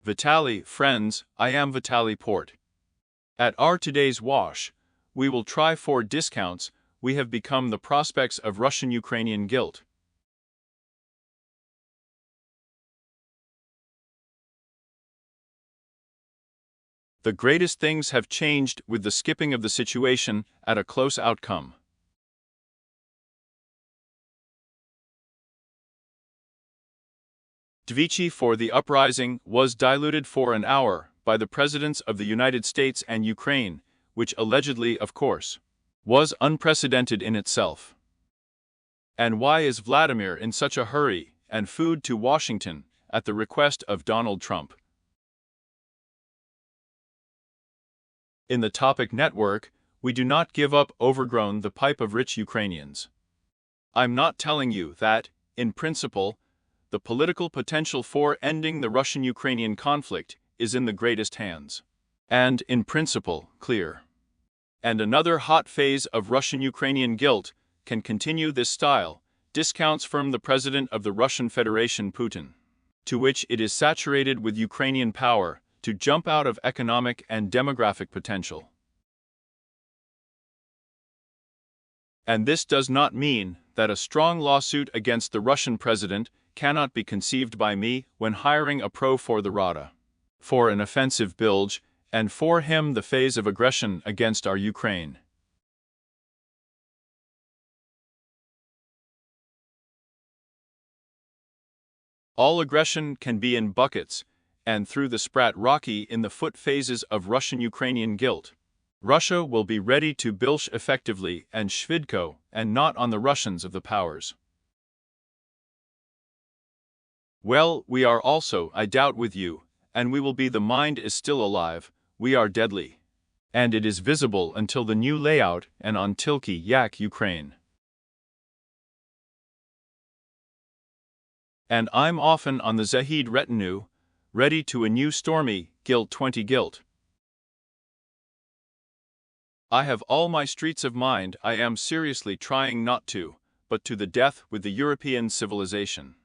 Vitaly, friends, I am Vitaly Port. At our today's wash, we will try 4 discounts. We have become the prospects of Russian-Ukrainian guilt. The greatest things have changed with the skipping of the situation at a close outcome. Dvichi for the uprising was diluted for an hour by the presidents of the United States and Ukraine, which allegedly, of course, was unprecedented in itself. And why is Vladimir in such a hurry and food to Washington at the request of Donald Trump? In the Topic Network, we do not give up overgrown the pipe of rich Ukrainians. I'm not telling you that, in principle, the political potential for ending the Russian-Ukrainian conflict is in the greatest hands. And, in principle, clear. And another hot phase of Russian-Ukrainian guilt can continue this style, discounts from the President of the Russian Federation Putin, to which it is saturated with Ukrainian power to jump out of economic and demographic potential. And this does not mean that a strong lawsuit against the Russian president cannot be conceived by me when hiring a pro for the Rada, for an offensive bilge, and for him the phase of aggression against our Ukraine. All aggression can be in buckets, and through the Sprat Rocky in the foot phases of Russian-Ukrainian guilt. Russia will be ready to bilge effectively and shvidko, and not on the Russians of the powers. Well, we are also, I doubt with you, and we will be the mind is still alive, we are deadly. And it is visible until the new layout and on Tilky Yak Ukraine. And I'm often on the Zahid retinue, ready to a new stormy, guilt 20 guilt. I have all my streets of mind I am seriously trying not to, but to the death with the European civilization.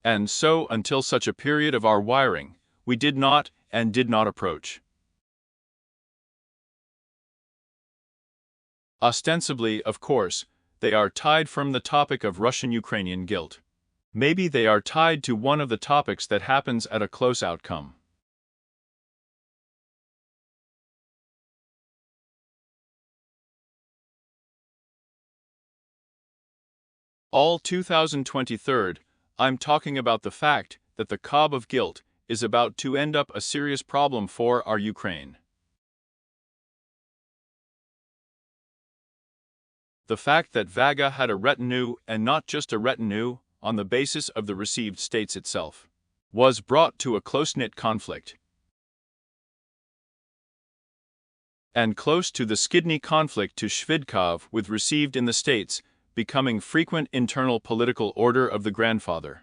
And so until such a period of our wiring, we did not and did not approach. Ostensibly, of course, they are tied from the topic of Russian-Ukrainian guilt. Maybe they are tied to one of the topics that happens at a close outcome. All 2023, I'm talking about the fact that the cob of guilt is about to end up a serious problem for our Ukraine. The fact that Vaga had a retinue and not just a retinue on the basis of the received states itself was brought to a close-knit conflict. And close to the Skidny conflict to Shvidkov with received in the states, becoming frequent internal political order of the grandfather.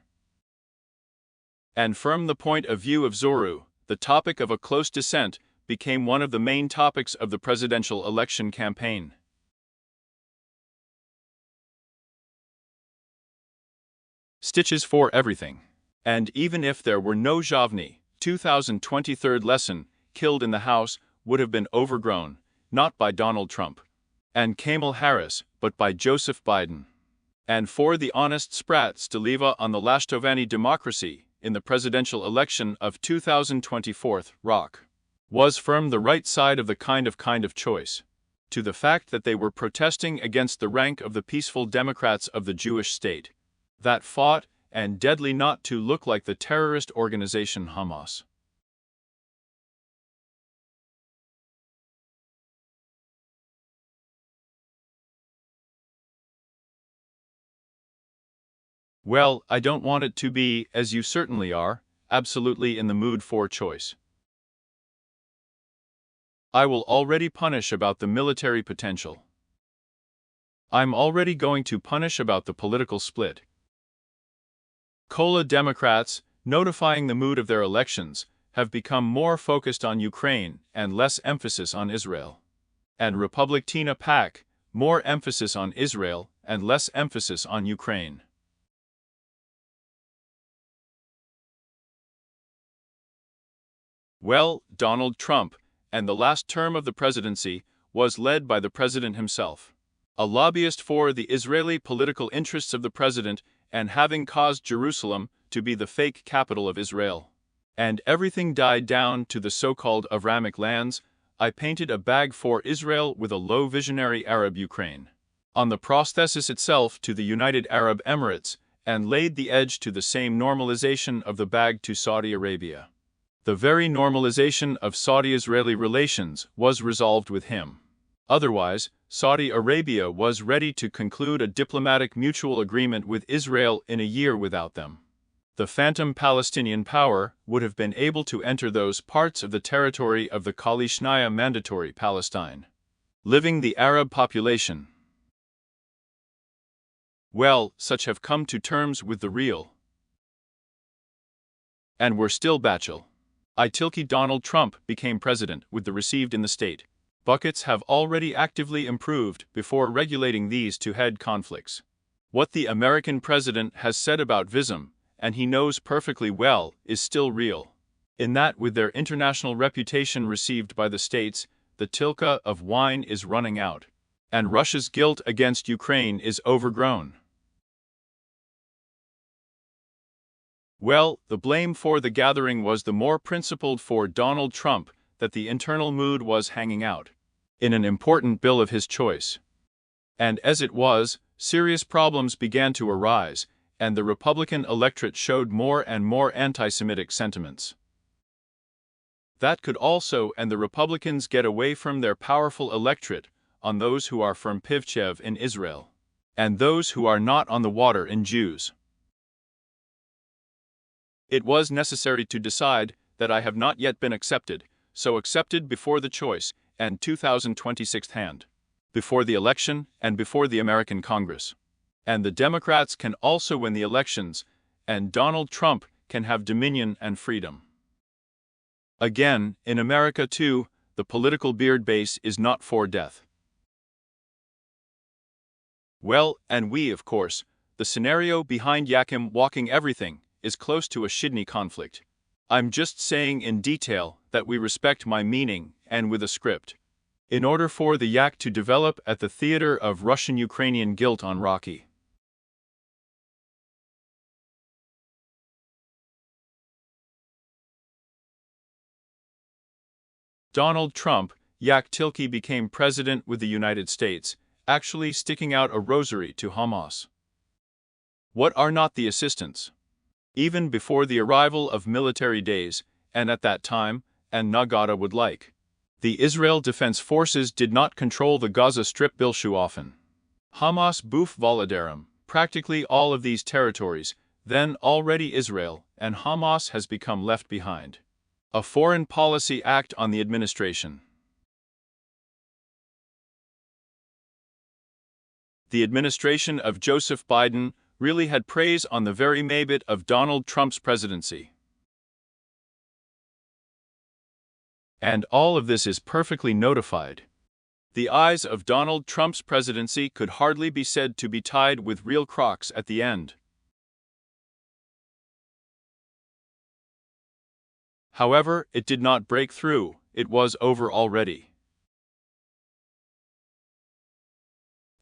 And from the point of view of Zoru, the topic of a close descent became one of the main topics of the presidential election campaign. Stitches for everything. And even if there were no Zhavny, 2023 lesson, killed in the House, would have been overgrown, not by Donald Trump and Kamala Harris, but by Joseph Biden. And for the honest Sprat Staliva on the Lashtovani democracy in the presidential election of 2024, Rock was from the right side of the kind of choice, to the fact that they were protesting against the rank of the peaceful Democrats of the Jewish state, that fought and deadly not to look like the terrorist organization Hamas. Well, I don't want it to be, as you certainly are, absolutely in the mood for choice. I will already punish about the military potential. I'm already going to punish about the political split. Kola Democrats, notifying the mood of their elections, have become more focused on Ukraine and less emphasis on Israel. And Republic Tina Pak, more emphasis on Israel and less emphasis on Ukraine. Well, Donald Trump, and the last term of the presidency, was led by the president himself, a lobbyist for the Israeli political interests of the president and having caused Jerusalem to be the fake capital of Israel. And everything died down to the so-called Avramic lands. I painted a bag for Israel with a low visionary Arab Ukraine on the prosthesis itself to the United Arab Emirates, and laid the edge to the same normalization of the bag to Saudi Arabia. The very normalization of Saudi-Israeli relations was resolved with him. Otherwise, Saudi Arabia was ready to conclude a diplomatic mutual agreement with Israel in a year without them. The phantom Palestinian power would have been able to enter those parts of the territory of the Kalishnaya Mandatory Palestine, living the Arab population. Well, such have come to terms with the real, and were still bachelor. Tilke Donald Trump became president with the received in the state. Buckets have already actively improved before regulating these two-head conflicts. What the American president has said about vism, and he knows perfectly well, is still real. In that with their international reputation received by the states, the tilka of wine is running out, and Russia's guilt against Ukraine is overgrown. Well, the blame for the gathering was the more principled for Donald Trump that the internal mood was hanging out in an important bill of his choice. And as it was, serious problems began to arise, and the Republican electorate showed more and more anti-Semitic sentiments. That could also and the Republicans get away from their powerful electorate on those who are from Pivchev in Israel, and those who are not on the water in Jews. It was necessary to decide that I have not yet been accepted, so accepted before the choice and 2026 hand, before the election and before the American Congress. And the Democrats can also win the elections, and Donald Trump can have dominion and freedom. Again, in America too, the political beard base is not for death. Well, and we, of course, the scenario behind Yakim walking everything is close to a Shidney conflict. I'm just saying in detail that we respect my meaning and with a script. In order for the yak to develop at the theater of Russian-Ukrainian guilt on Rocky. Donald Trump, Yak Tilke became president with the United States, actually sticking out a rosary to Hamas. What are not the assistants? Even before the arrival of military days, and at that time, and Nagata would like. The Israel Defense Forces did not control the Gaza Strip Bilshu often. Hamas Buf Voladarim, practically all of these territories, then already Israel, and Hamas has become left behind. A foreign policy act on the administration. The administration of Joseph Biden really had praise on the very mabit of Donald Trump's presidency. And all of this is perfectly notified. The eyes of Donald Trump's presidency could hardly be said to be tied with real crocs at the end. However, it did not break through, it was over already.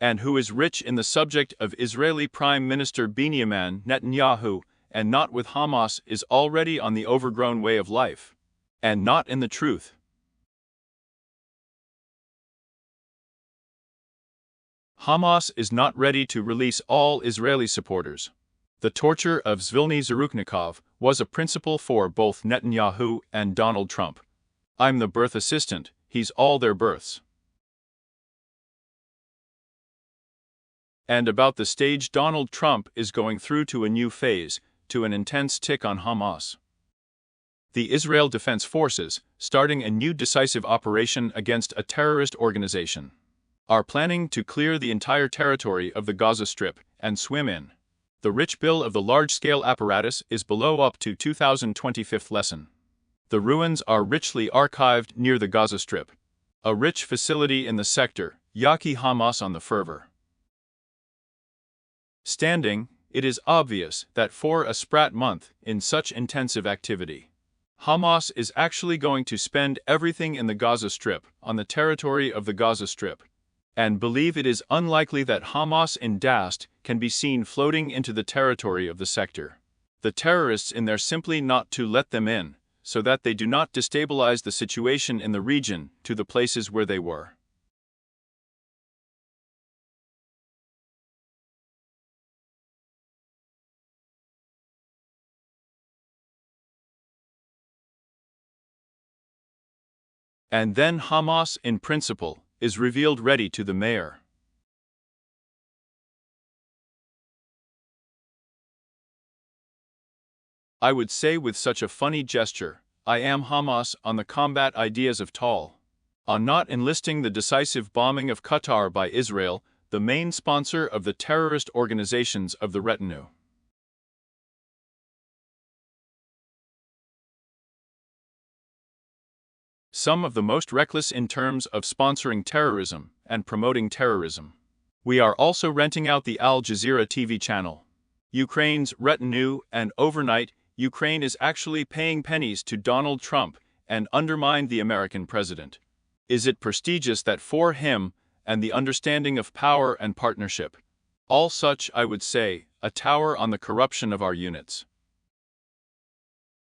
And who is rich in the subject of Israeli Prime Minister Benjamin Netanyahu, and not with Hamas, is already on the overgrown way of life, and not in the truth. Hamas is not ready to release all Israeli supporters. The torture of Vitaly Portnikov was a principle for both Netanyahu and Donald Trump. I'm the birth assistant, he's all their births. And about the stage Donald Trump is going through to a new phase, to an intense tick on Hamas. The Israel Defense Forces, starting a new decisive operation against a terrorist organization, are planning to clear the entire territory of the Gaza Strip and swim in. The rich bill of the large-scale apparatus is below up to 2025 lesson. The ruins are richly archived near the Gaza Strip. A rich facility in the sector, Yaki Hamas on the fervor. Standing, it is obvious that for a sprat month in such intensive activity, Hamas is actually going to spend everything in the Gaza Strip on the territory of the Gaza Strip, and believe it is unlikely that Hamas in Dast can be seen floating into the territory of the sector. The terrorists in there simply not to let them in, so that they do not destabilize the situation in the region to the places where they were. And then Hamas, in principle, is revealed ready to the mayor. I would say with such a funny gesture, I am Hamas on the combat ideas of Tal. On not enlisting the decisive bombing of Qatar by Israel, the main sponsor of the terrorist organizations of the retinue. Some of the most reckless in terms of sponsoring terrorism and promoting terrorism. We are also renting out the Al Jazeera TV channel. Ukraine's retinue, and overnight, Ukraine is actually paying pennies to Donald Trump and undermine the American president. Is it prestigious that for him, and the understanding of power and partnership? All such, I would say, a tower on the corruption of our units.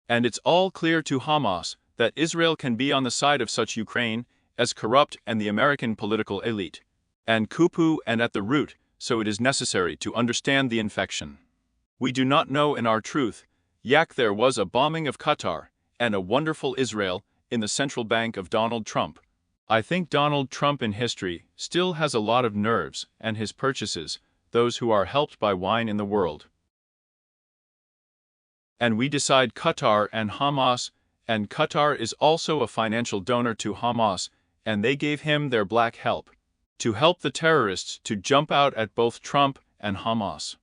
And it's all clear to Hamas that Israel can be on the side of such Ukraine as corrupt and the American political elite, and Kupu and at the root, so it is necessary to understand the infection. We do not know in our truth, yak there was a bombing of Qatar and a wonderful Israel in the central bank of Donald Trump. I think Donald Trump in history still has a lot of nerves and his purchases, those who are helped by wine in the world. And we decide Qatar and Hamas, and Qatar is also a financial donor to Hamas, and they gave him their black help, to help the terrorists to jump out at both Trump and Hamas.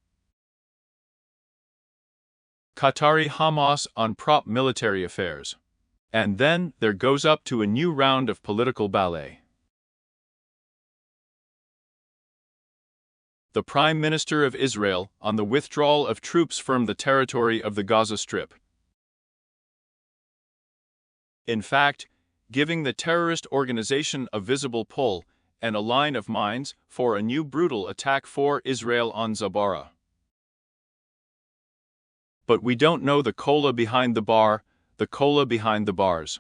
Qatari Hamas on prop military affairs. And then there goes up to a new round of political ballet. The Prime Minister of Israel on the withdrawal of troops from the territory of the Gaza Strip. In fact, giving the terrorist organization a visible pull and a line of mines for a new brutal attack for Israel on Zabara. But we don't know the cola behind the bar, the cola behind the bars.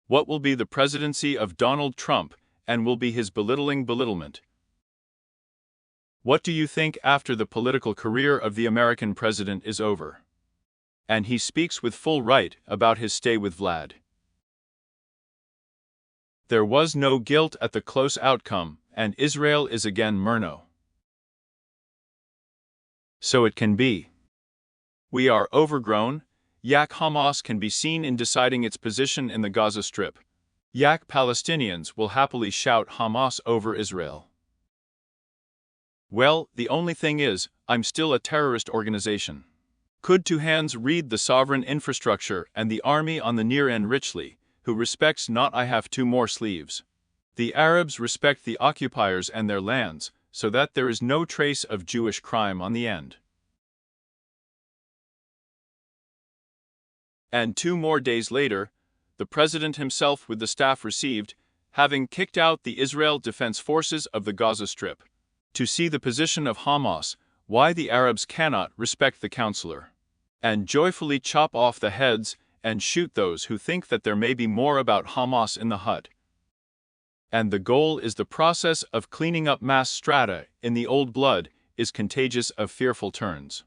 What will be the presidency of Donald Trump, and will be his belittlement? What do you think after the political career of the American president is over? And he speaks with full right about his stay with Vlad. There was no guilt at the close outcome, and Israel is again Murno. So it can be. We are overgrown. Yak Hamas can be seen in deciding its position in the Gaza Strip. Yak Palestinians will happily shout Hamas over Israel. Well, the only thing is, I'm still a terrorist organization. Could two hands read the sovereign infrastructure and the army on the near end richly, who respects not I have two more sleeves. The Arabs respect the occupiers and their lands, so that there is no trace of Jewish crime on the end. And 2 more days later, the president himself with the staff received, having kicked out the Israel Defense Forces of the Gaza Strip, to see the position of Hamas, why the Arabs cannot respect the counselor, and joyfully chop off the heads and shoot those who think that there may be more about Hamas in the hut. And the goal is the process of cleaning up mass strata in the old blood is contagious of fearful turns.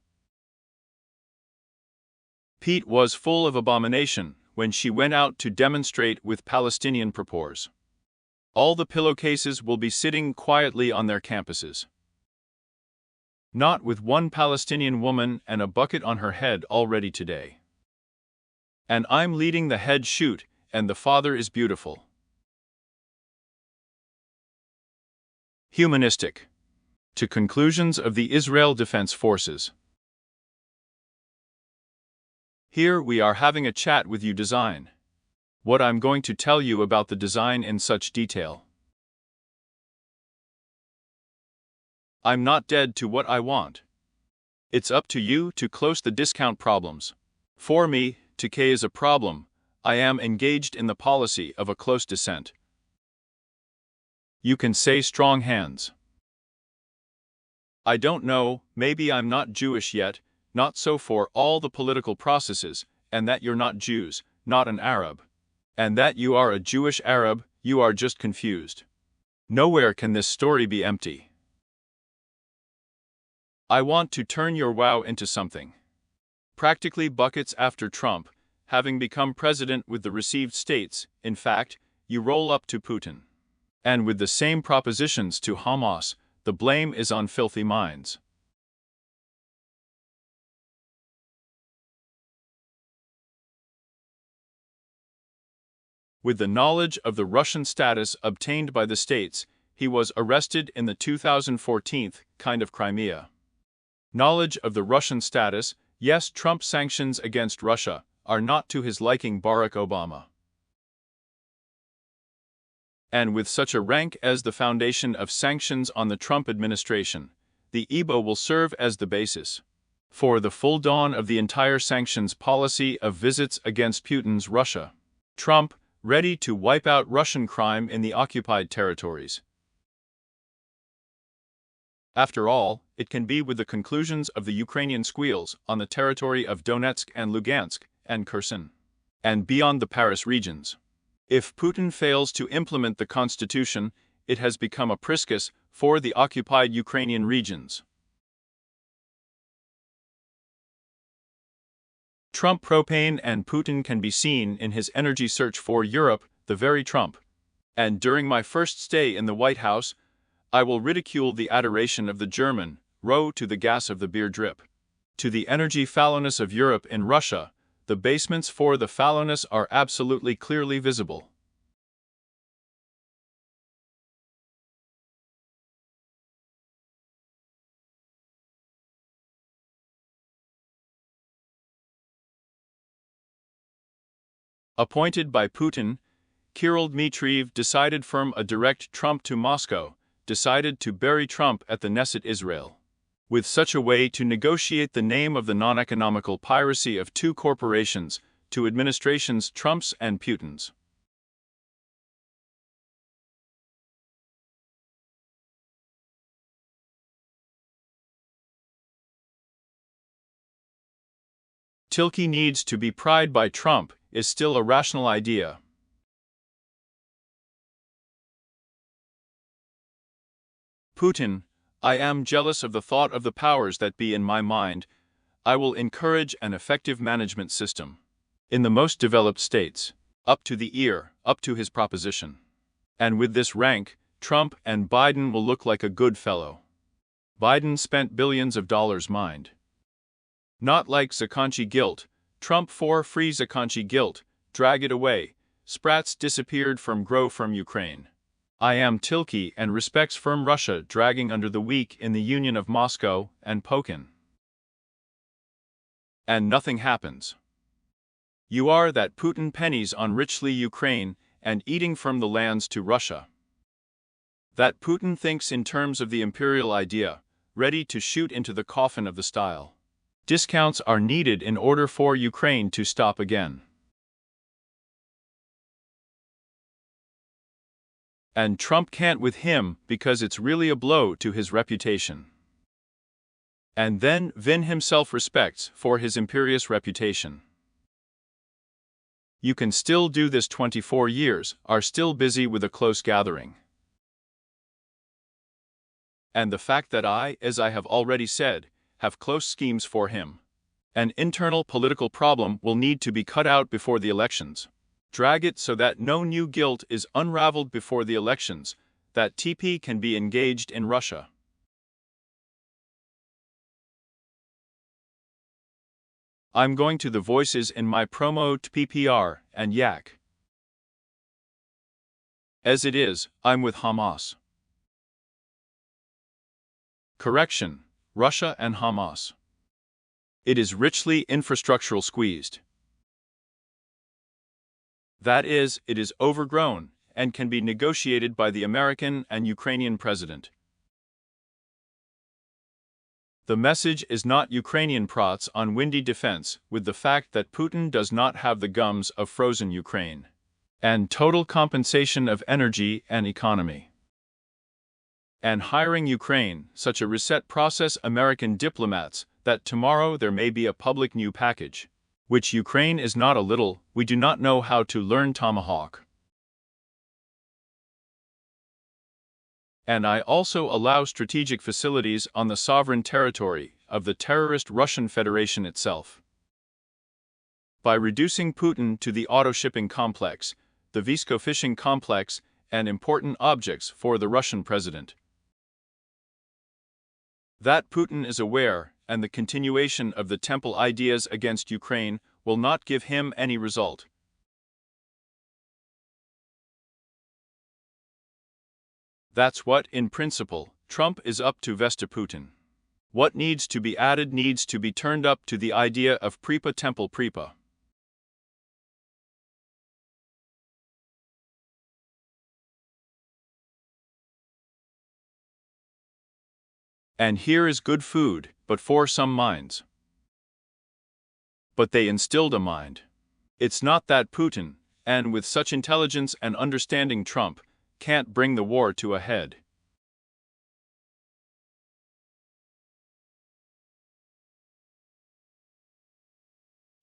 Pete was full of abomination when she went out to demonstrate with Palestinian purpose. All the pillowcases will be sitting quietly on their campuses. Not with one Palestinian woman and a bucket on her head already today. And I'm leading the head shoot, and the father is beautiful. Humanistic. To conclusions of the Israel Defense Forces. Here we are having a chat with you design. What I'm going to tell you about the design in such detail. I'm not dead to what I want. It's up to you to close the discount problems. For me, Turkey is a problem. I am engaged in the policy of a close descent. You can say strong hands. I don't know, maybe I'm not Jewish yet, not so for all the political processes, and that you're not Jews, not an Arab. And that you are a Jewish Arab, you are just confused. Nowhere can this story be empty. I want to turn your wow into something. Practically buckets after Trump, having become president with the received states, in fact, you roll up to Putin. And with the same propositions to Hamas, the blame is on filthy minds. With the knowledge of the Russian status obtained by the states, he was arrested in the 2014 kind of Crimea. Knowledge of the Russian status, yes, Trump's sanctions against Russia are not to his liking. Barack Obama. And with such a rank as the foundation of sanctions on the Trump administration, the EBO will serve as the basis for the full dawn of the entire sanctions policy of visits against Putin's Russia. Trump, ready to wipe out Russian crime in the occupied territories. After all, it can be with the conclusions of the Ukrainian squeals on the territory of Donetsk and Lugansk and Kherson, and beyond the Paris regions. If Putin fails to implement the constitution, it has become a priscus for the occupied Ukrainian regions. Trump propane and Putin can be seen in his energy search for Europe, the very Trump. And during my first stay in the White House, I will ridicule the adoration of the German, row to the gas of the beer drip. To the energy fallowness of Europe in Russia, the basements for the fallowness are absolutely clearly visible. Appointed by Putin, Kirill Dmitriev decided from a direct Trump to Moscow, decided to bury Trump at the Knesset Israel. With such a way to negotiate the name of the non-economical piracy of two corporations to administrations Trump's and Putin's. Tilke needs to be pried by Trump is still a rational idea. Putin, I am jealous of the thought of the powers that be in my mind. I will encourage an effective management system. In the most developed states, up to the ear, up to his proposition. And with this rank, Trump and Biden will look like a good fellow. Biden spent billions of dollars mined. Not like Zakonchi guilt, Trump for free Zakonchi guilt, drag it away, sprats disappeared from grow from Ukraine. I am Tilke and respects firm Russia dragging under the weak in the union of Moscow and Pokin. And nothing happens. You are that Putin pennies on richly Ukraine and eating from the lands to Russia. That Putin thinks in terms of the imperial idea, ready to shoot into the coffin of the style. Discounts are needed in order for Ukraine to stop again. And Trump can't with him because it's really a blow to his reputation. And then Vin himself respects for his imperious reputation. You can still do this 24 years, are still busy with a close gathering. And the fact that I, as I have already said, have close schemes for him. An internal political problem will need to be cut out before the elections. Drag it so that no new guilt is unraveled before the elections, that TP can be engaged in Russia. I'm going to the voices in my promo to PPR and Yak. As it is, I'm with Hamas. Correction, Russia and Hamas. It is richly infrastructural squeezed. That is, it is overgrown and can be negotiated by the American and Ukrainian president. The message is not Ukrainian prots on windy defense with the fact that Putin does not have the gums of frozen Ukraine. And total compensation of energy and economy. And hiring Ukraine, such a reset process American diplomats, that tomorrow there may be a public new package. Which Ukraine is not a little, we do not know how to learn Tomahawk. And I also allow strategic facilities on the sovereign territory of the terrorist Russian Federation itself. By reducing Putin to the auto-shipping complex, the Visko-fishing complex, and important objects for the Russian president. That Putin is aware, and the continuation of the temple ideas against Ukraine will not give him any result. That's what, in principle, Trump is up to Vesta Putin. What needs to be added needs to be turned up to the idea of Prepa Temple Prepa. And here is good food, but for some minds. But they instilled a mind. It's not that Putin, and with such intelligence and understanding Trump, can't bring the war to a head.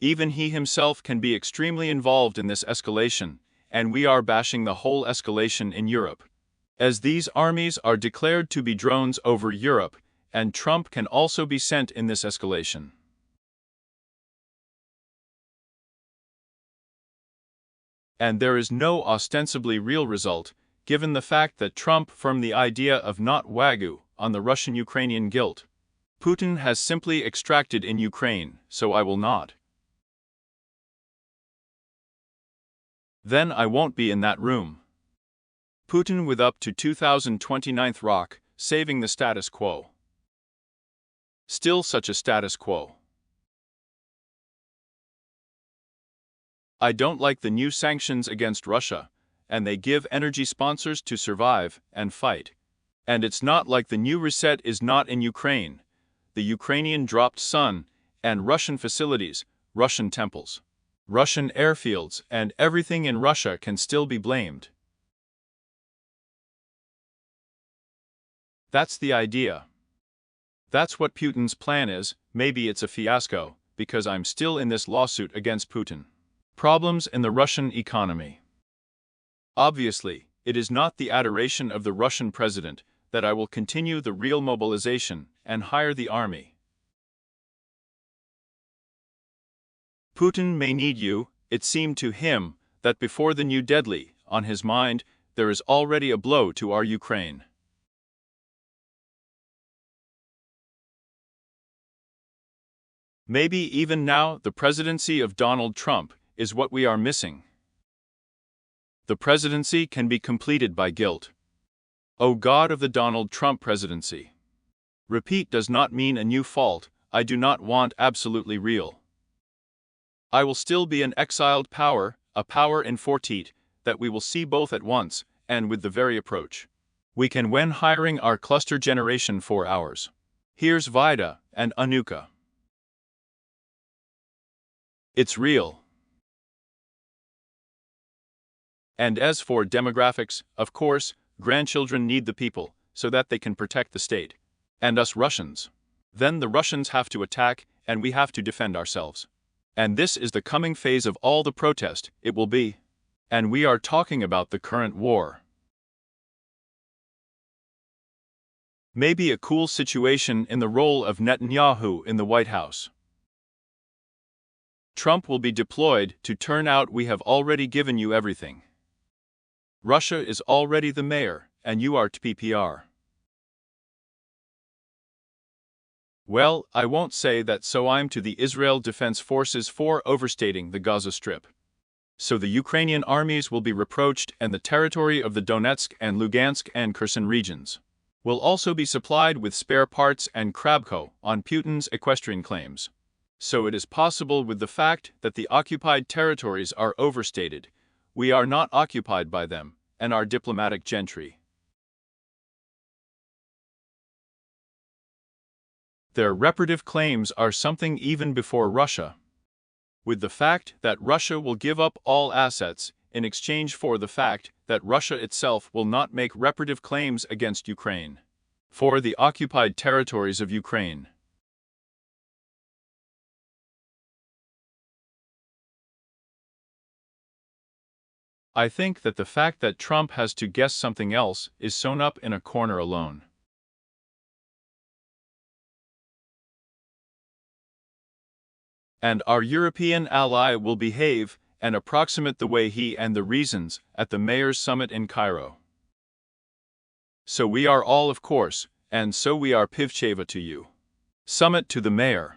Even he himself can be extremely involved in this escalation, and we are bashing the whole escalation in Europe. As these armies are declared to be drones over Europe, and Trump can also be sent in this escalation. And there is no ostensibly real result, given the fact that Trump firmed the idea of not Wagyu on the Russian-Ukrainian guilt. Putin has simply extracted in Ukraine, so I will not. Then I won't be in that room. Putin with up to 2029 rock, saving the status quo. Still such a status quo. I don't like the new sanctions against Russia, and they give energy sponsors to survive and fight. And it's not like the new reset is not in Ukraine. The Ukrainian dropped sun, and Russian facilities, Russian temples, Russian airfields, and everything in Russia can still be blamed. That's the idea. That's what Putin's plan is. Maybe it's a fiasco, because I'm still in this lawsuit against Putin. Problems in the Russian economy. Obviously, it is not the adoration of the Russian president that I will continue the real mobilization and hire the army. Putin may need you. It seemed to him that before the new deadly, on his mind, there is already a blow to our Ukraine. Maybe even now the presidency of Donald Trump is what we are missing. The presidency can be completed by guilt. O God of the Donald Trump presidency. Repeat does not mean a new fault. I do not want absolutely real. I will still be an exiled power, a power in fortite, that we will see both at once, and with the very approach. We can when hiring our cluster generation for hours. Here's Vida and Anuka. It's real. And as for demographics, of course, grandchildren need the people, so that they can protect the state. And us Russians. Then the Russians have to attack, and we have to defend ourselves. And this is the coming phase of all the protest, it will be. And we are talking about the current war. Maybe a cool situation in the role of Netanyahu in the White House. Trump will be deployed to turn out we have already given you everything. Russia is already the mayor, and you are TPPR. Well, I won't say that, so I'm to the Israel Defense Forces for overstating the Gaza Strip. So the Ukrainian armies will be reproached, and the territory of the Donetsk and Lugansk and Kherson regions will also be supplied with spare parts and Krabko on Putin's equestrian claims. So it is possible with the fact that the occupied territories are overstated, we are not occupied by them, and our diplomatic gentry. Their reparative claims are something even before Russia. With the fact that Russia will give up all assets in exchange for the fact that Russia itself will not make reparative claims against Ukraine for the occupied territories of Ukraine. I think that the fact that Trump has to guess something else is sewn up in a corner alone. And our European ally will behave and approximate the way he and the reasons at the Mayors' Summit in Cairo. So we are all, of course, and so we are Pivcheva to you. Summit to the Mayor.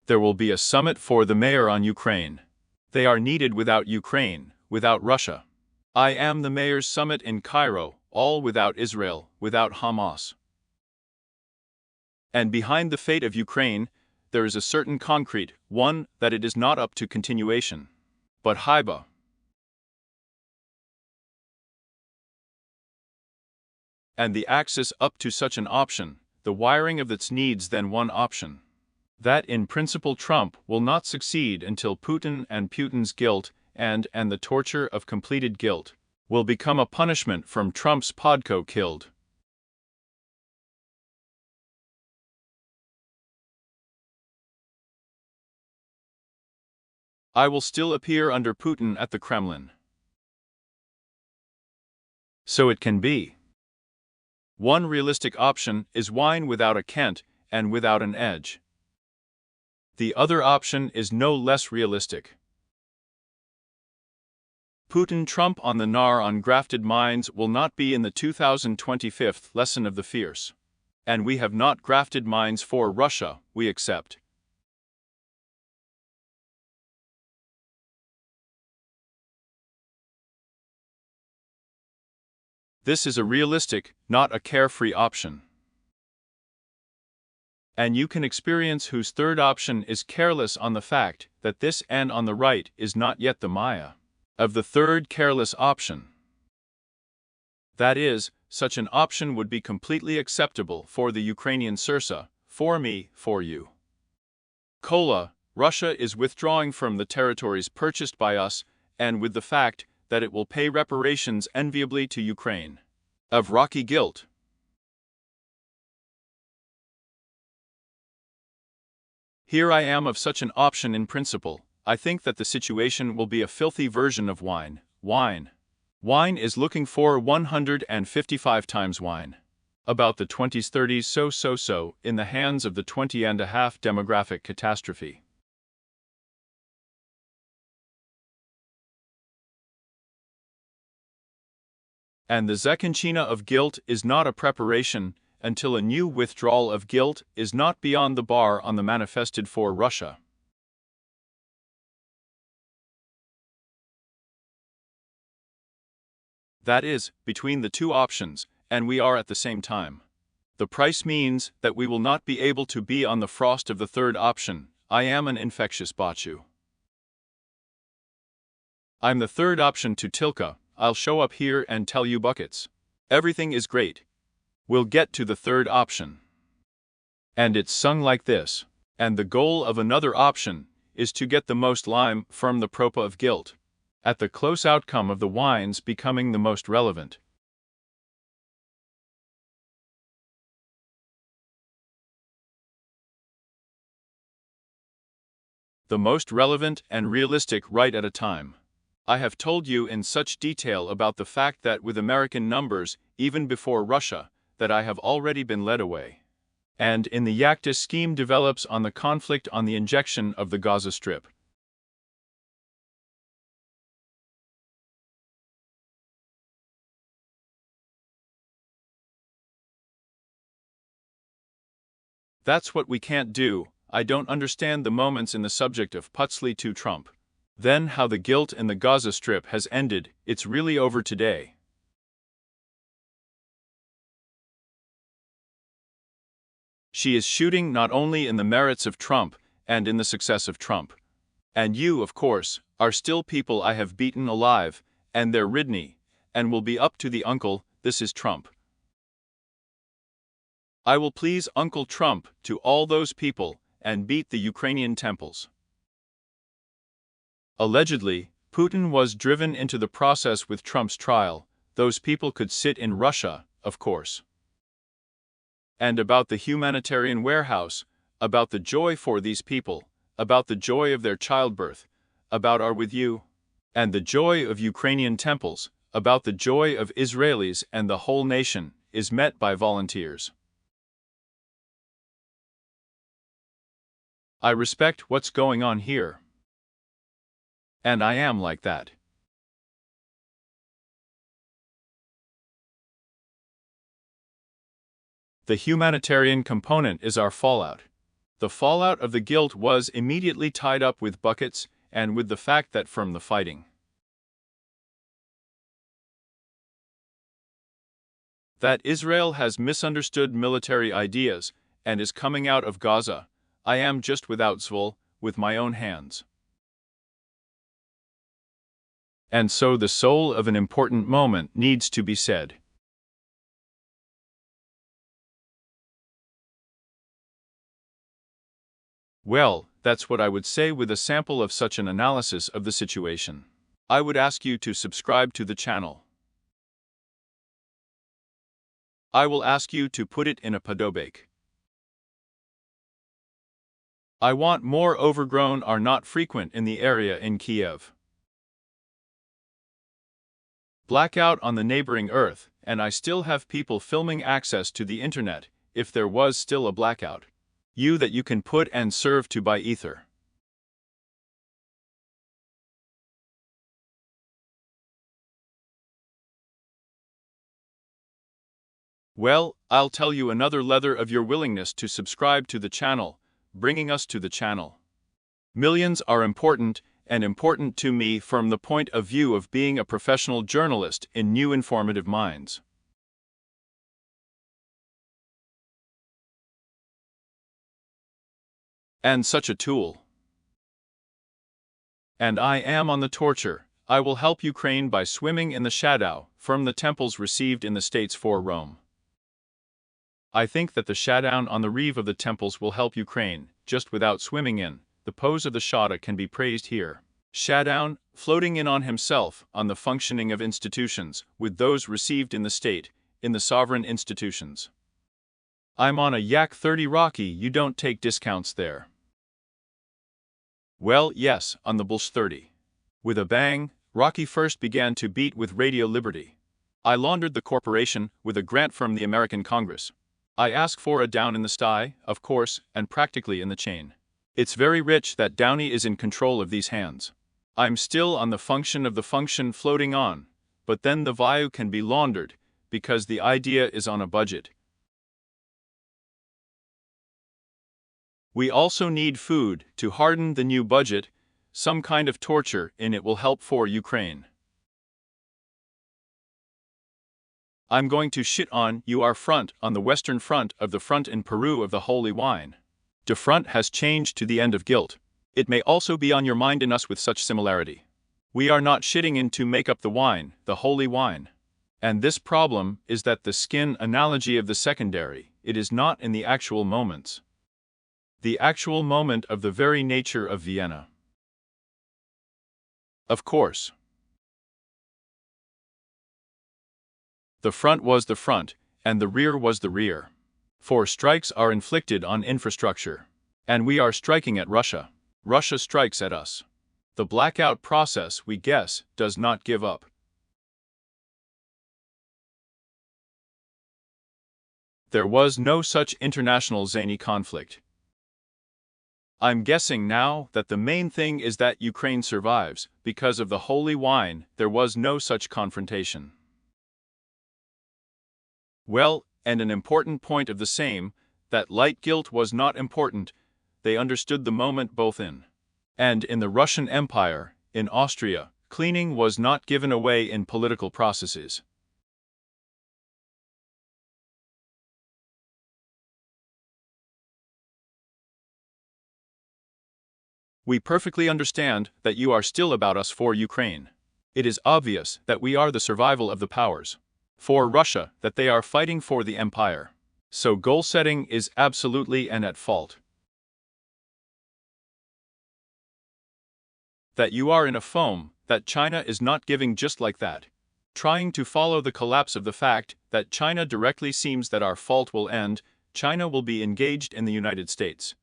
There will be a summit for the Mayor on Ukraine. They are needed without Ukraine, without Russia. I am the Mayors' Summit in Cairo, all without Israel, without Hamas. And behind the fate of Ukraine, there is a certain concrete one that it is not up to continuation, but Haiba. And the axis up to such an option, the wiring of its needs then one option. That in principle Trump will not succeed until Putin and Putin's guilt and the torture of completed guilt will become a punishment from Trump's Podko killed. I will still appear under Putin at the Kremlin. So it can be. One realistic option is wine without a Kent and without an edge. The other option is no less realistic. Putin-Trump on the Nar on grafted minds will not be in the 2025 lesson of the fierce. And we have not grafted minds for Russia, we accept. This is a realistic, not a carefree option. And you can experience whose third option is careless on the fact that this N on the right is not yet the Maya of the third careless option. That is, such an option would be completely acceptable for the Ukrainian Sursa, for me, for you. Kola, Russia is withdrawing from the territories purchased by us, and with the fact that it will pay reparations enviably to Ukraine of rocky guilt. Here I am of such an option in principle. I think that the situation will be a filthy version of wine. Wine is looking for 155 times wine. About the 20s 30s so in the hands of the 20.5 demographic catastrophe. And the Zekanchina of guilt is not a preparation until a new withdrawal of guilt is not beyond the bar on the manifested for Russia. That is, between the two options, and we are at the same time. The price means that we will not be able to be on the frost of the third option. I am an infectious Bachu. I'm the third option to Tilka. I'll show up here and tell you buckets. Everything is great. We'll get to the third option. And it's sung like this. And the goal of another option is to get the most lime from the propa of guilt, at the close outcome of the wines becoming the most relevant. The most relevant and realistic right at a time. I have told you in such detail about the fact that with American numbers, even before Russia, that I have already been led away. And in the Yakta scheme develops on the conflict on the injection of the Gaza Strip. That's what we can't do. I don't understand the moments in the subject of Putzley to Trump. Then how the guilt in the Gaza Strip has ended, it's really over today. She is shooting not only in the merits of Trump and in the success of Trump. And you, of course, are still people I have beaten alive, and they're ridney, and will be up to the uncle, this is Trump. I will please Uncle Trump to all those people and beat the Ukrainian temples. Allegedly, Putin was driven into the process with Trump's trial. Those people could sit in Russia, of course. And about the humanitarian warehouse, about the joy for these people, about the joy of their childbirth, about our with you, and the joy of Ukrainian temples, about the joy of Israelis and the whole nation, is met by volunteers. I respect what's going on here. And I am like that. The humanitarian component is our fallout. The fallout of the guilt was immediately tied up with buckets and with the fact that from the fighting that Israel has misunderstood military ideas and is coming out of Gaza, I am just without Zvol, with my own hands. And so the soul of an important moment needs to be said. Well, that's what I would say with a sample of such an analysis of the situation. I would ask you to subscribe to the channel. I will ask you to put it in a podobake. I want more overgrown are not frequent in the area in Kiev. Blackout on the neighboring Earth, and I still have people filming access to the internet, if there was still a blackout. You that you can put and serve to by ether. Well, I'll tell you another leather of your willingness to subscribe to the channel, bringing us to the channel. Millions are important, and important to me from the point of view of being a professional journalist in new informative minds. And such a tool. And I am on the torture. I will help Ukraine by swimming in the shadow from the temples received in the states for Rome. I think that the showdown on the reeve of the temples will help Ukraine, just without swimming in. The pose of the Shada can be praised here. Showdown, floating in on himself, on the functioning of institutions, with those received in the state, in the sovereign institutions. I'm on a Yak 30 Rocky, you don't take discounts there. Well, yes, on the Bulls 30. With a bang, Rocky first began to beat with Radio Liberty. I laundered the corporation with a grant from the American Congress. I ask for a down in the sty, of course, and practically in the chain. It's very rich that Downey is in control of these hands. I'm still on the function of the function floating on, but then the value can be laundered, because the idea is on a budget. We also need food to harden the new budget, some kind of torture in it will help for Ukraine. I'm going to shit on you our front on the western front of the front in Peru of the holy wine. The front has changed to the end of guilt. It may also be on your mind in us with such similarity. We are not shitting in to make up the wine, the holy wine. And this problem is that the skin analogy of the secondary, it is not in the actual moments. The actual moment of the very nature of Vienna. Of course. The front was the front, and the rear was the rear. For strikes are inflicted on infrastructure. And we are striking at Russia. Russia strikes at us. The blackout process, we guess, does not give up. There was no such international zany conflict. I'm guessing now that the main thing is that Ukraine survives. Because of the holy wine, there was no such confrontation. Well, and an important point of the same, that light guilt was not important. They understood the moment both in and in the Russian Empire, in Austria, cleaning was not given away in political processes. We perfectly understand that you are still about us for Ukraine. It is obvious that we are the survival of the powers. For Russia, that they are fighting for the empire. So goal setting is absolutely and at fault. That you are in a foam, that China is not giving just like that. Trying to follow the collapse of the fact that China directly seems that our fault will end, China will be engaged in the United States.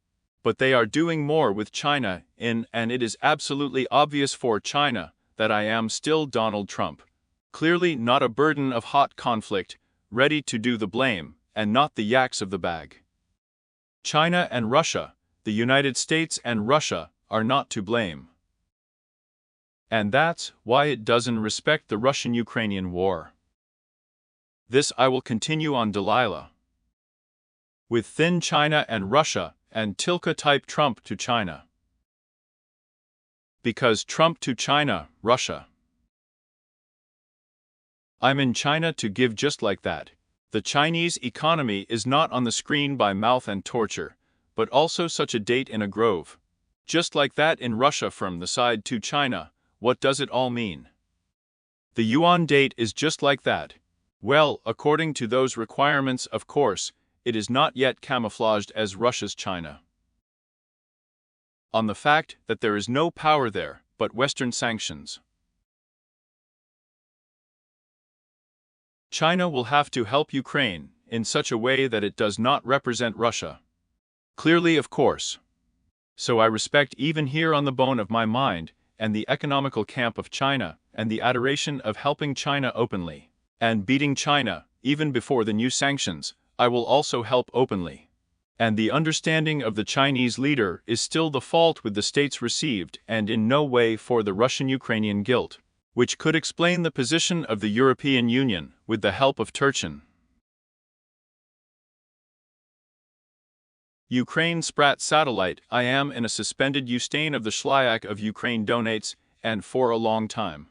But they are doing more with China and it is absolutely obvious for China that I am still Donald Trump. Clearly not a burden of hot conflict, ready to do the blame, and not the yaks of the bag. China and Russia, the United States and Russia, are not to blame. And that's why it doesn't respect the Russian-Ukrainian war. This I will continue on Delilah. With thin China and Russia, and Tilka-type Trump to China. Because Trump to China, Russia. I'm in China to give just like that. The Chinese economy is not on the screen by mouth and torture, but also such a date in a grove. Just like that in Russia from the side to China, what does it all mean? The yuan date is just like that. Well, according to those requirements, of course, it is not yet camouflaged as Russia's China. On the fact that there is no power there, but Western sanctions. China will have to help Ukraine in such a way that it does not represent Russia. Clearly, of course. So I respect even here on the bone of my mind, and the economical camp of China, and the adoration of helping China openly, and beating China, even before the new sanctions, I will also help openly. And the understanding of the Chinese leader is still the fault with the states received and in no way for the Russian-Ukrainian guilt, which could explain the position of the European Union with the help of Turchin. Ukraine Sprat satellite. I am in a suspended Ustain of the Shlyak of Ukraine donates, and for a long time.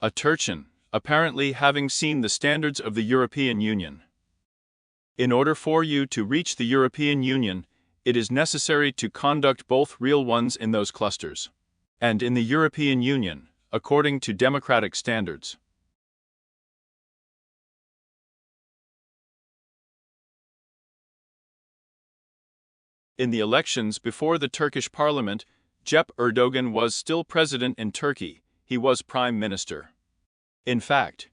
A Turchin, apparently having seen the standards of the European Union. In order for you to reach the European Union, it is necessary to conduct both real ones in those clusters. And in the European Union, according to democratic standards. In the elections before the Turkish parliament, Recep Erdogan was still president in Turkey, he was prime minister. In fact.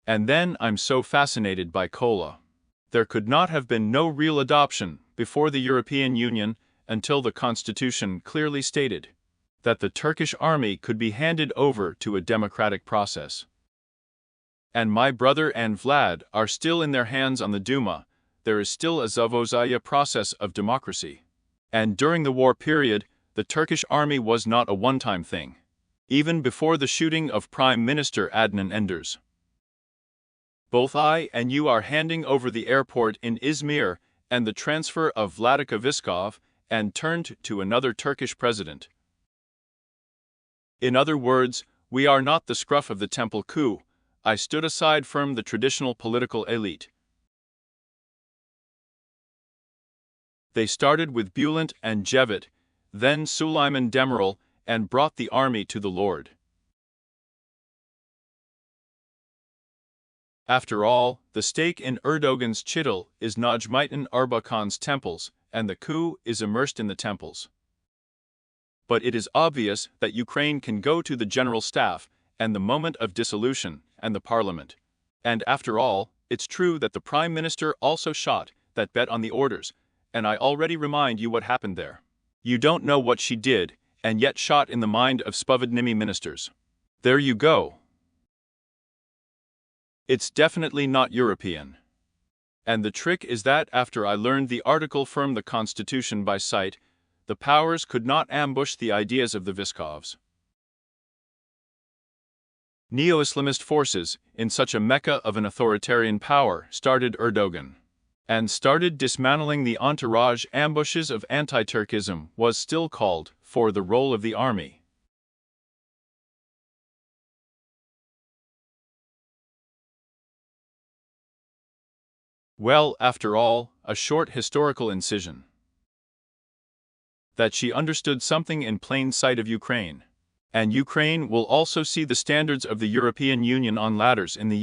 And then I'm so fascinated by Kola. There could not have been no real adoption before the European Union until the constitution clearly stated that the Turkish army could be handed over to a democratic process. And my brother and Vlad are still in their hands on the Duma, there is still a Zavozaya process of democracy. And during the war period, the Turkish army was not a one-time thing. Even before the shooting of Prime Minister Adnan Enders. Both I and you are handing over the airport in Izmir and the transfer of Vladika Viskov and turned to another Turkish president. In other words, we are not the scruff of the temple coup. I stood aside from the traditional political elite. They started with Bülent and Cevdet, then Süleyman Demirel, and brought the army to the Lord. After all, the stake in Erdogan's Çitil is Najmuddin Erbakan's temples, and the coup is immersed in the temples. But it is obvious that Ukraine can go to the general staff, and the moment of dissolution, and the parliament. And after all, it's true that the prime minister also shot that bet on the orders, and I already remind you what happened there. You don't know what she did, and yet shot in the mind of Spovednimi ministers. There you go. It's definitely not European. And the trick is that after I learned the article from the Constitution by sight, the powers could not ambush the ideas of the Viskovs. Neo-Islamist forces, in such a mecca of an authoritarian power, started Erdogan. And started dismantling the entourage ambushes of anti-Turkism was still called for the role of the army. Well, after all, a short historical incision. That she understood something in plain sight of Ukraine. And Ukraine will also see the standards of the European Union on ladders in the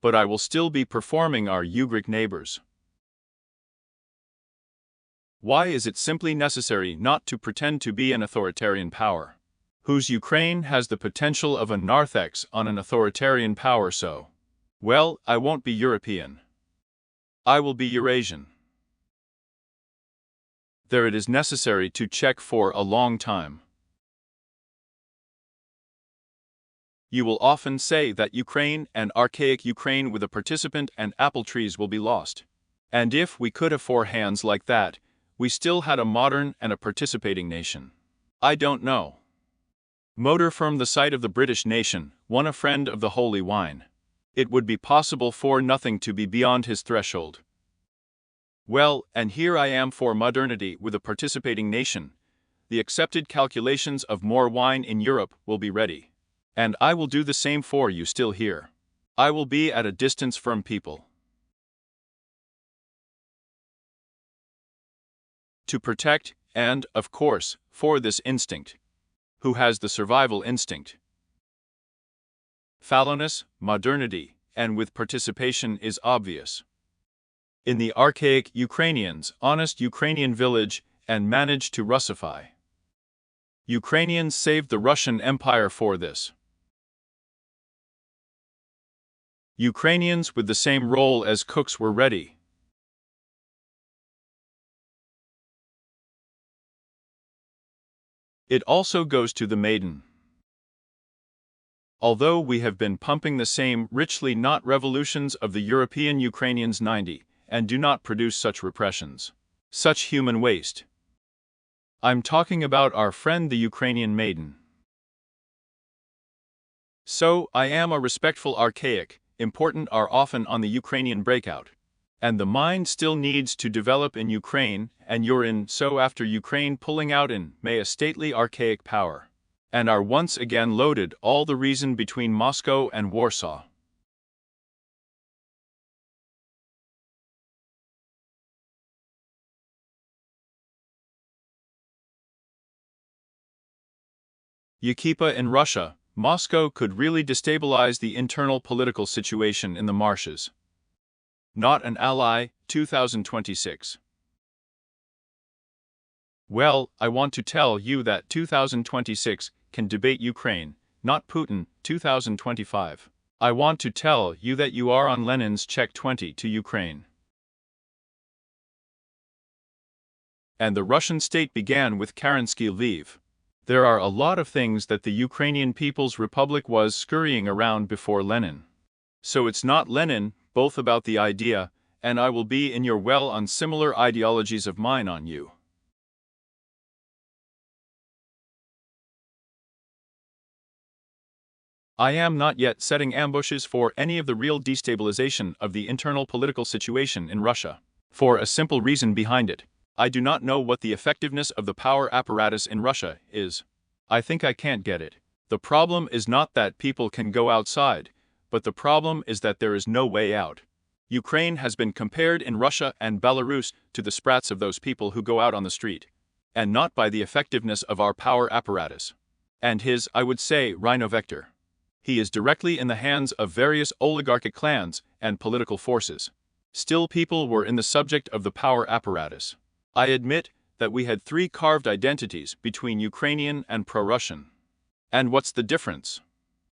but I will still be performing our Ugric neighbors. Why is it simply necessary not to pretend to be an authoritarian power? Whose Ukraine has the potential of a narthex on an authoritarian power so? Well, I won't be European. I will be Eurasian. There it is necessary to check for a long time. You will often say that Ukraine and archaic Ukraine with a participant and apple trees will be lost. And if we could have four hands like that, we still had a modern and a participating nation. I don't know. Motor from the site of the British nation, one a friend of the holy wine. It would be possible for nothing to be beyond his threshold. Well, and here I am for modernity with a participating nation. The accepted calculations of more wine in Europe will be ready. And I will do the same for you still here. I will be at a distance from people. To protect, and, of course, for this instinct. Who has the survival instinct? Fallowness, modernity, and with participation is obvious. In the archaic Ukrainians, honest Ukrainian village, and managed to Russify. Ukrainians saved the Russian Empire for this. Ukrainians with the same role as cooks were ready. It also goes to the maiden. Although we have been pumping the same richly not revolutions of the European Ukrainians 90, and do not produce such repressions, such human waste. I'm talking about our friend the Ukrainian maiden. So, I am a respectful archaic, important are often on the Ukrainian breakout. And the mind still needs to develop in Ukraine, and you're in, so after Ukraine pulling out in May a stately archaic power. And are once again loaded all the reason between Moscow and Warsaw. Yakipa in Russia, Moscow could really destabilize the internal political situation in the marshes. Not an ally, 2026. Well, I want to tell you that 2026 can debate Ukraine, not Putin, 2025. I want to tell you that you are on Lenin's check 20 to Ukraine. And the Russian state began with Kerensky Lviv. There are a lot of things that the Ukrainian People's Republic was scurrying around before Lenin. So it's not Lenin, both about the idea, and I will be in your well on similar ideologies of mine on you. I am not yet setting ambushes for any of the real destabilization of the internal political situation in Russia. For a simple reason behind it. I do not know what the effectiveness of the power apparatus in Russia is. I think I can't get it. The problem is not that people can go outside, but the problem is that there is no way out. Ukraine has been compared in Russia and Belarus to the sprats of those people who go out on the street, and not by the effectiveness of our power apparatus. And his, I would say, rhino vector. He is directly in the hands of various oligarchic clans and political forces. Still people were in the subject of the power apparatus. I admit that we had three carved identities between Ukrainian and pro-Russian. And what's the difference?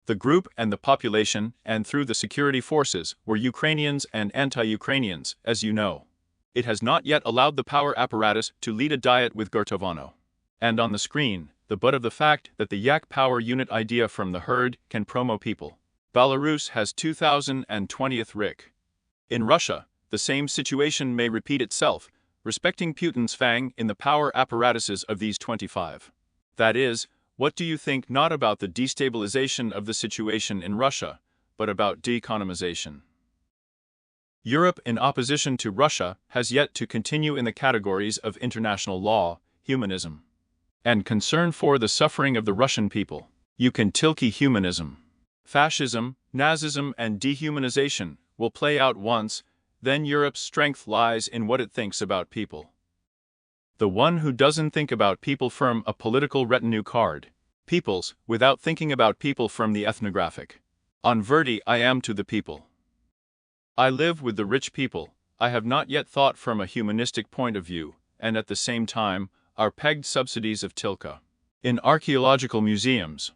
The group and the population, and through the security forces, were Ukrainians and anti-Ukrainians, as you know. It has not yet allowed the power apparatus to lead a diet with Gurtovano. And on the screen, the butt of the fact that the Yak power unit idea from the herd can promo people. Belarus has 2020th Rick. In Russia, the same situation may repeat itself, respecting Putin's fang in the power apparatuses of these 25. That is, what do you think not about the destabilization of the situation in Russia, but about de-economization? Europe, in opposition to Russia, has yet to continue in the categories of international law, humanism, and concern for the suffering of the Russian people. You can tilky humanism. Fascism, Nazism, and dehumanization will play out once, then Europe's strength lies in what it thinks about people. The one who doesn't think about people from a political retinue card. Peoples, without thinking about people from the ethnographic. On Verdi I am to the people. I live with the rich people. I have not yet thought from a humanistic point of view, and at the same time, are pegged subsidies of Tilka. In archaeological museums,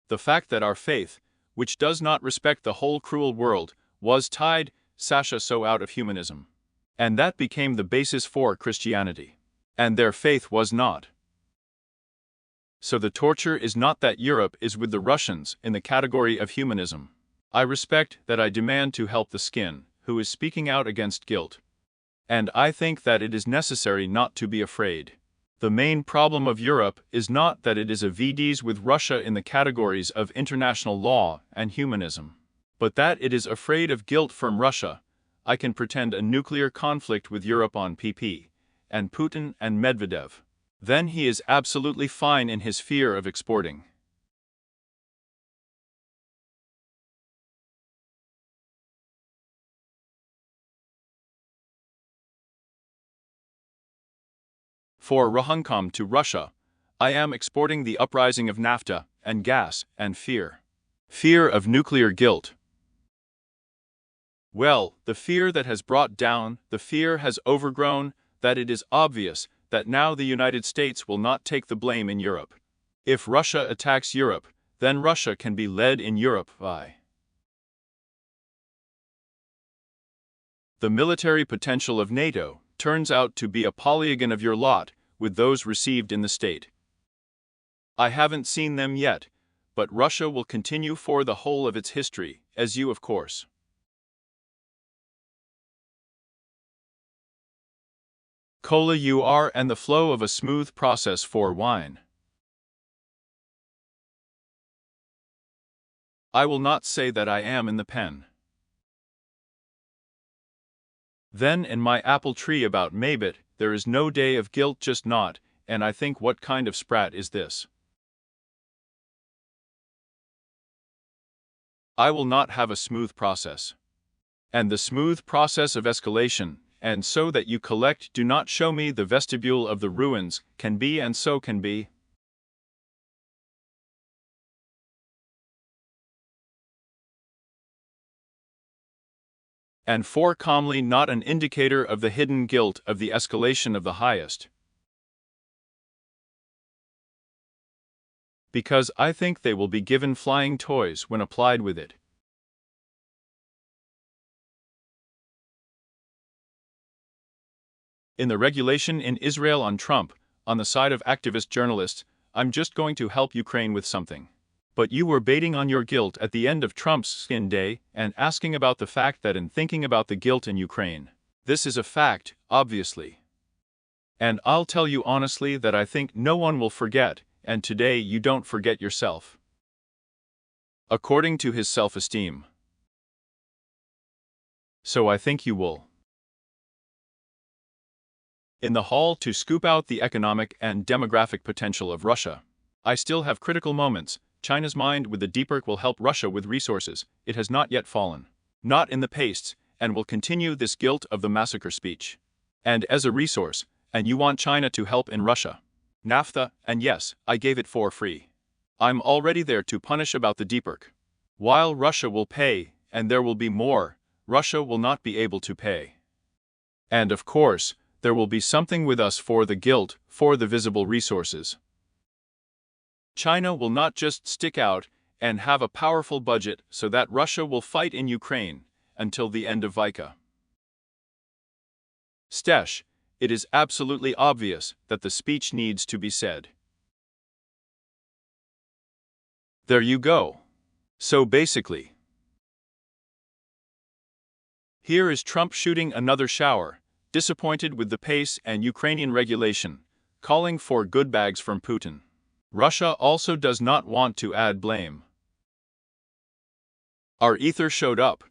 the fact that our faith, which does not respect the whole cruel world, was tied, Sasha, so out of humanism. And that became the basis for Christianity. And their faith was not. So the torture is not that Europe is with the Russians in the category of humanism. I respect that. I demand to help the skin, who is speaking out against guilt. And I think that it is necessary not to be afraid. The main problem of Europe is not that it is a VDs with Russia in the categories of international law and humanism, but that it is afraid of guilt from Russia. I can pretend a nuclear conflict with Europe on PP, and Putin and Medvedev. Then he is absolutely fine in his fear of exporting. For Rahunkam to Russia, I am exporting the uprising of NAFTA and gas and fear. Fear of nuclear guilt. Well, the fear that has brought down, the fear has overgrown, that it is obvious that now the United States will not take the blame in Europe. If Russia attacks Europe, then Russia can be led in Europe by the military potential of NATO turns out to be a polygon of your lot with those received in the state. I haven't seen them yet, but Russia will continue for the whole of its history, as you of course. Cola you are and the flow of a smooth process for wine. I will not say that I am in the pen. Then in my apple tree about Maybet, there is no day of guilt, just not, and I think what kind of sprat is this? I will not have a smooth process. And the smooth process of escalation, and so that you collect, do not show me the vestibule of the ruins, can be and so can be. And for calmly not an indicator of the hidden guilt of the escalation of the highest. Because I think they will be given flying toys when applied with it. In the regulation in Israel on Trump, on the side of activist journalists, I'm just going to help Ukraine with something. But you were baiting on your guilt at the end of Trump's skin day and asking about the fact that in thinking about the guilt in Ukraine. This is a fact, obviously. And I'll tell you honestly that I think no one will forget, and today you don't forget yourself. According to his self-esteem. So I think you will. In the hall to scoop out the economic and demographic potential of Russia. I still have critical moments. China's mind with the deeper will help Russia with resources. It has not yet fallen. Not in the pastes, and will continue this guilt of the massacre speech. And as a resource, and you want China to help in Russia. NAFTA, and yes, I gave it for free. I'm already there to punish about the deeper. While Russia will pay, and there will be more, Russia will not be able to pay. And of course, there will be something with us for the guilt, for the visible resources. China will not just stick out and have a powerful budget so that Russia will fight in Ukraine until the end of Vika. Stesh, it is absolutely obvious that the speech needs to be said. There you go. So basically, here is Trump shooting another shower, disappointed with the pace and Ukrainian regulation, calling for good bags from Putin. Russia also does not want to add blame. Our ether showed up.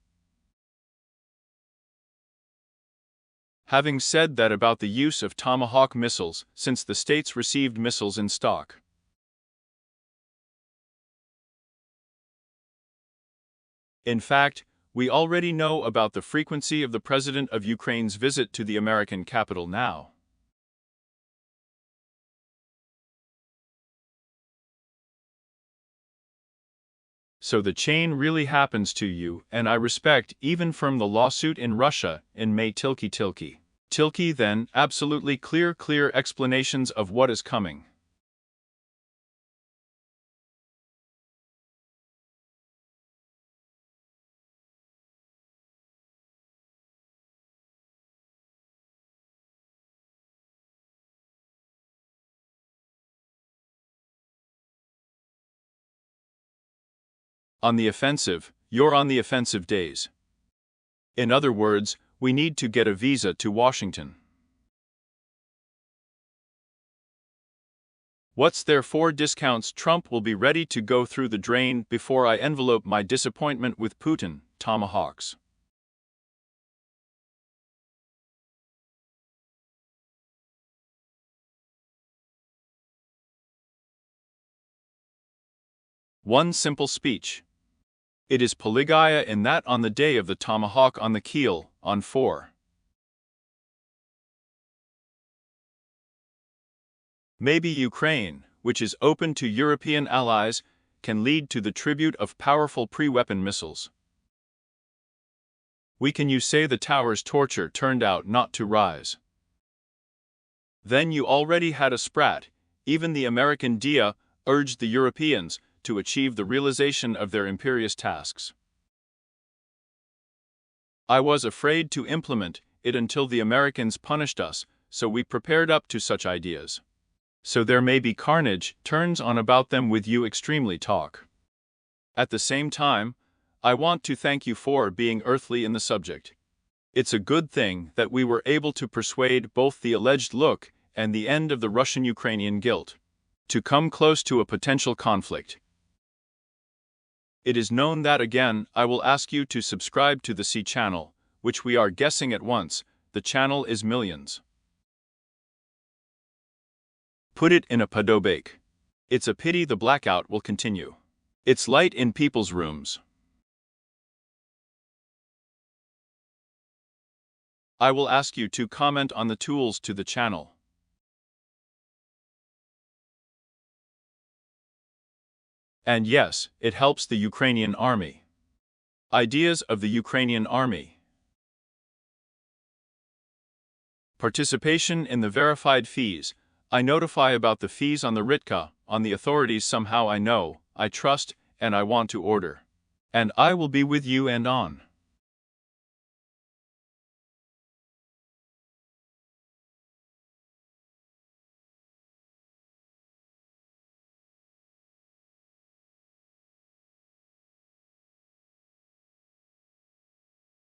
Having said that about the use of Tomahawk missiles, since the states received missiles in stock. In fact, we already know about the frequency of the President of Ukraine's visit to the American capital now. So the chain really happens to you, and I respect even from the lawsuit in Russia in May Tilky. Then, absolutely clear explanations of what is coming. On the offensive, you're on the offensive days. In other words, we need to get a visa to Washington. What's there for discounts? Trump will be ready to go through the drain before I envelope my disappointment with Putin, tomahawks. One simple speech. It is Polygaia in that on the day of the tomahawk on the keel, on 4. Maybe Ukraine, which is open to European allies, can lead to the tribute of powerful pre-weapon missiles. We can you say the tower's torture turned out not to rise. Then you already had a sprat, even the American DIA urged the Europeans to achieve the realization of their imperious tasks. I was afraid to implement it until the Americans punished us, so we prepared up to such ideas. So there may be carnage turns on about them with you extremely talk. At the same time, I want to thank you for being earthly in the subject. It's a good thing that we were able to persuade both the alleged look and the end of the Russian-Ukrainian guilt to come close to a potential conflict. It is known that again I will ask you to subscribe to the C channel, which we are guessing at once, the channel is millions. Put it in a podobake. It's a pity the blackout will continue. It's light in people's rooms. I will ask you to comment on the tools to the channel. And yes, it helps the Ukrainian army. Ideas of the Ukrainian army. Participation in the verified fees. I notify about the fees on the Ritka, on the authorities somehow I know, I trust, and I want to order. And I will be with you and on.